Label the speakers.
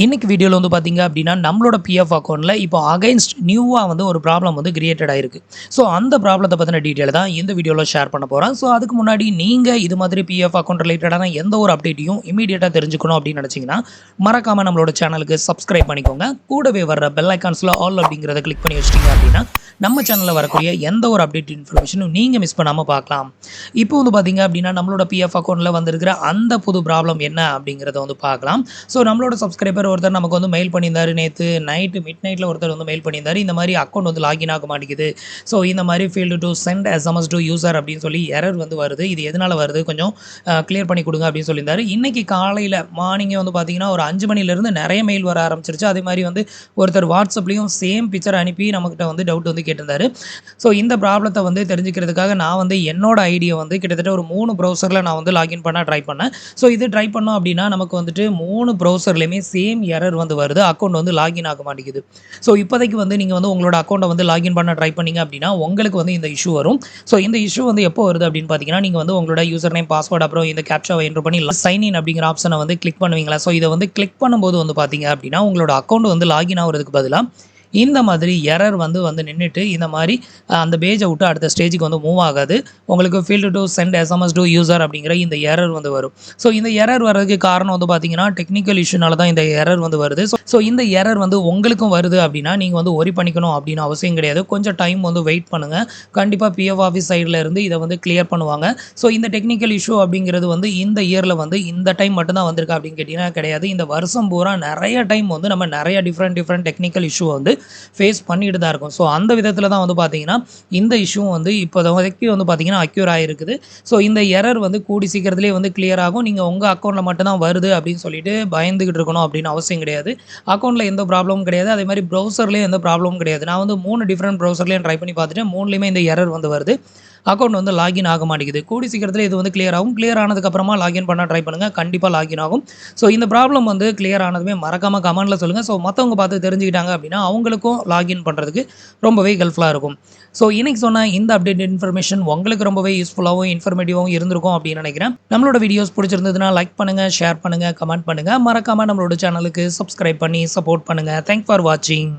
Speaker 1: இன்னைக்கு வீடியோல வந்து பார்த்தீங்க அப்படின்னா, நம்மளோட பிஎஃப் அக்கவுண்ட்ல இப்போ அகைன்ஸ்ட் நியூவா வந்து ஒரு ப்ராப்ளம் வந்து கிரியேட்டட் ஆயிருக்கு. ஸோ அந்த ப்ராப்ளத்த பத்தின டீட்டெயில் தான் இந்த வீடியோல ஷேர் பண்ண போறேன். ஸோ அதுக்கு முன்னாடி நீங்க இது மாதிரி பிஎஃப் அக்கவுண்ட் ரிலேட்டடான எந்த ஒரு அப்டேட்டையும் இம்மீடியட்டா தெரிஞ்சுக்கணும் அப்படின்னு நினைச்சீங்கன்னா, மறக்காம நம்மளோட சேனலுக்கு சப்ஸ்கிரைப் பண்ணிக்கோங்க. கூடவே வர்ற பெல் ஐகான்ஸ்ல ஆல் அப்படிங்கிறத கிளிக் பண்ணி வச்சிட்டீங்க அப்படின்னா, நம்ம சேனல்ல வரக்கூடிய எந்த ஒரு அப்டேட் இன்ஃபர்மேஷனும் நீங்க மிஸ் பண்ணாம பார்க்கலாம். இப்போ வந்து பார்த்தீங்க அப்படின்னா, நம்மளோட பிஎஃப் அக்கவுண்ட்ல வந்திருக்கிற அந்த புது ப்ராப்ளம் என்ன அப்படிங்கிறத வந்து பார்க்கலாம். ஸோ நம்மளோட சப்ஸ்கிரைபர் ஒருத்தர் நமக்கு வந்து மெயில் பண்ணியிருந்தாரு. நேத்து நைட்டு மிட் நைட்ல ஒருத்தர் வந்து மெயில் பண்ணியிருந்தாரு. இந்த மாரி அக்கவுண்ட் வந்து லாகின் ஆக மாட்டேங்குது. ஸோ இந்த மாரி failed to send SMS to user அப்படின்னு சொல்லி எரர் வந்து வருது. இது எதனால வருது? கொஞ்சம் கிளியர் பண்ணி குடுங்க அப்படின்னு சொல்லியிருந்தாரு. இன்னைக்கு காலையில மார்னிங்கே வந்து பார்த்தீங்கன்னா, ஒரு 5 மணிலேருந்து நெறைய மெயில் வர ஆரம்பிச்சிருச்சு. அதே மாரி வந்து ஒருத்தர் WhatsAppலயும் சேம் பிக்சர் அனுப்பி நம்மகிட்ட வந்து டவுட் வந்து கேட்டிருந்தாரு. ஸோ இந்த ப்ராப்ளத்த வந்து தெரிஞ்சுக்கிறதுக்காக நான் வந்து என்னோட ஐடிய வந்து கிட்டத்தட்ட ஒரு 3 ப்ரௌசர்ல நான் வந்து லாகின் பண்ண ட்ரை பண்ணேன். ஸோ இது ட்ரை பண்ணோம் அப்படின்னா, நமக்கு வந்துட்டு 3 ப்ரௌசர்லயுமே சேம் எரர் வந்து வருது. அக்கவுண்ட் வந்து லாகின் ஆக மாட்டேங்குது. ஸோ இப்போதைக்கு வந்து நீங்க வந்து உங்களோட அக்கவுண்ட்ட வந்து லாகின் பண்ண ட்ரை பண்ணீங்க அப்படின்னா, உங்களுக்கு வந்து இந்த இஷ்யூ வரும். ஸோ இந்த இஷ்யூ வந்து எப்போ வருது அப்படின்னு பார்த்தீங்கன்னா, நீங்க வந்து உங்களோட யூசர் நேம், பாஸ்வேர்ட் அப்புறம் இந்த கேப்சாவ என்டர் பண்ணி சைன் இன் அப்படிங்கிற ஆப்ஷன வந்து கிளிக் பண்ணுவீங்களா? ஸோ இத வந்து கிளிக் பண்ணும்போது வந்து பார்த்தீங்க அப்படின்னா, உங்களோட அக்கவுண்ட் வந்து லாகின் ஆகுறதுக்கு பதிலா இந்த மாதிரி எரர் வந்து வந்து நின்னுட்டு, இந்த மாரி அந்த பேஜ விட்டு அடுத்த ஸ்டேஜ்க்கு வந்து மூவ் ஆகாது. உங்களுக்கு failed to send SMS to user அப்படிங்கிற இந்த எரர் வந்து வரும். ஸோ இந்த எரர் வர்றதுக்கு காரணம் வந்து பார்த்தீங்கன்னா, டெக்னிக்கல் இஷ்யூனால தான் இந்த எரர் வந்து வருது. ஸோ இந்த எரர் வந்து உங்களுக்கும் வருது அப்படின்னா, நீங்க வந்து வொரி பண்ணிக்கணும் அப்படின்னு அவசியம் கிடையாது. கொஞ்சம் டைம் வந்து வெயிட் பண்ணுங்க. கண்டிப்பா பிஎஃப் ஆஃபீஸ் சைட்ல இருந்து இத வந்து கிளியர் பண்ணுவாங்க. ஸோ இந்த டெக்னிக்கல் இஷ்யூ அப்படிங்கிறது வந்து இந்த இயர்ல வந்து இந்த டைம் மட்டும் தான் வந்திருக்கா அப்படின்னு கேட்டீங்கன்னா கிடையாது. இந்த வருஷம் பூரா நெறைய டைம் வந்து நம்ம நெறைய டிஃபரெண்ட் டெக்னிக்கல் இஷ்யூ வந்து ஃபேஸ் பண்ணிட்டு தான் இருக்கோம். ஸோ அந்த விதத்தில தான் வந்து பார்த்தீங்கன்னா, இந்த இஷ்யூவும் வந்து இப்போதைக்கு வந்து பார்த்தீங்கன்னா அக்யூர் ஆயிருக்குது. ஸோ இந்த எரர் வந்து கூடி சீக்கிரத்திலேயே வந்து கிளியர் ஆகும். நீங்க உங்க அக்கவுண்ட்ல மட்டும் தான் வருது அப்படின்னு சொல்லிட்டு பயந்துகிட்டு இருக்கணும் அப்படின்னு அவசியம் கிடையாது. அக்கவுண்ட்ல எந்த ப்ராப்ளமும் கிடையாது. அதேமாரி ப்ரௌசர்லயும் எந்த ப்ராப்ளமும் கிடையாது. நான் வந்து 3 டிஃபரெண்ட் ப்ரௌசர்லயும் ட்ரை பண்ணி பார்த்துட்டேன். 3லயுமே இந்த எரர் வந்து வருது. அக்கவுண்ட் வந்து லாகின் ஆக மாட்டேங்குது. கூடிய சீக்கிரத்தில இது வந்து கிளியர் ஆகும். கிளியர் ஆனதுக்கு அப்புறமா லாகின் பண்ண ட்ரை பண்ணுங்க. கண்டிப்பா லாகின் ஆகும். ஸோ இந்த ப்ராப்ளம் வந்து கிளியர் ஆனதுமே மறக்காம கமெண்ட்ல சொல்லுங்க. ஸோ மத்தவங்க பார்த்து தெரிஞ்சுக்கிட்டாங்க அப்படின்னா, அவங்களுக்கும் லாகின் பண்றதுக்கு ரொம்பவே ஹெல்ப்ஃபுல்லா இருக்கும். ஸோ இன்னைக்கு சொன்ன இந்த அப்டேட் இன்ஃபர்மேஷன் உங்களுக்கு ரொம்பவே யூஸ்ஃபுல்லாவும், இன்ஃபர்மேட்டிவாவும் இருந்திருக்கும் அப்படின்னு நினைக்கிறேன். நம்மளோட வீடியோஸ் புடிச்சிருந்ததுன்னா லைக் பண்ணுங்க, ஷேர் பண்ணுங்க, கமெண்ட் பண்ணுங்க. மறக்காம நம்மளோட சேனலுக்கு சப்ஸ்கிரைப் பண்ணி சப்போர்ட் பண்ணுங்க. தேங்க்ஸ் ஃபார் வாட்சிங்.